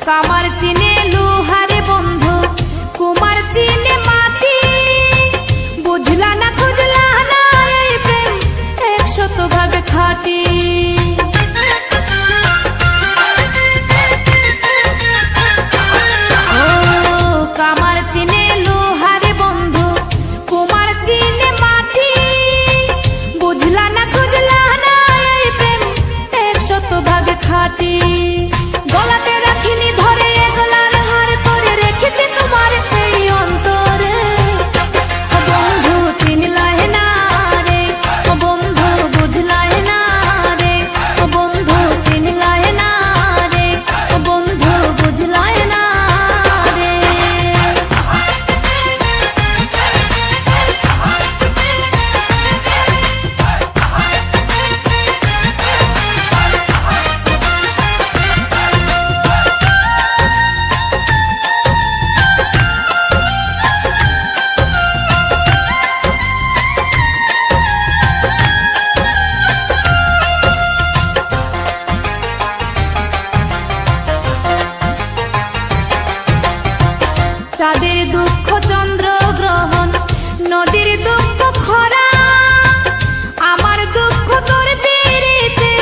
কামার চিনে লোহারে বন্ধু, কুমার চিনে মাটি। বুঝলা না খুঁজলা না এই প্রেম 100% খাঁটি। কামার চিনে লোহারে বন্ধু, কুমার চিনে মাটি। বুঝলা না খুঁজলা না এই প্রেম 100% খাঁটি। গলাতে রাখিনি ধরে এগলার হার করে রেখেছি তোমার এই অন্তরে। বন্ধু চিনলাই না রে, বন্ধু বুঝলাই না রে, বন্ধু চিনলাই না রে, বন্ধু বুঝলাই না রে। চাঁদের দুঃখ চন্দ্র গ্রহণ, নদীর দুঃখ খরা। আমার দুঃখ তোর পিরিতে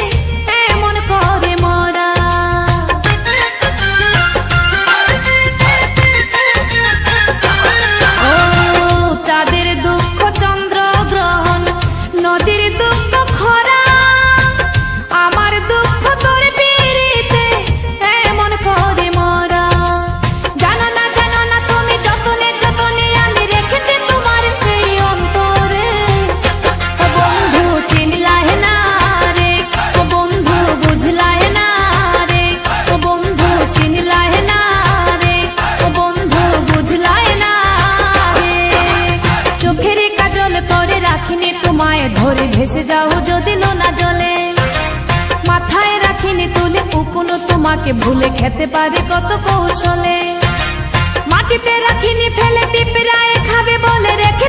এমন করে মরা। ও চাঁদের দুঃখ চন্দ্র গ্রহণ, নদীর দুঃখ খরা। আমার দুঃখ তোর পিরিতে এমন করে মরা। জানো না জানো না তুমি যতনে যতনে আমি রেখেছি তোমার এই অন্তরে। বন্ধু চিনলাই না রে, বন্ধু বুঝলাই না রে, বন্ধু চিনলাই না রে, বন্ধু বুঝলাই না রে। চোখের কাজল করে রাখিনি তোমায় ধরে ভেসে যাও যদি নোনা জলে। মাথায় রাখিনি তুলে উকুনো তোমাকে ভুলে খেতে পারে কত কৌশলে। মাটিতে রাখিনি ফেলে পিঁপড়ায় খাবে বলে রেখে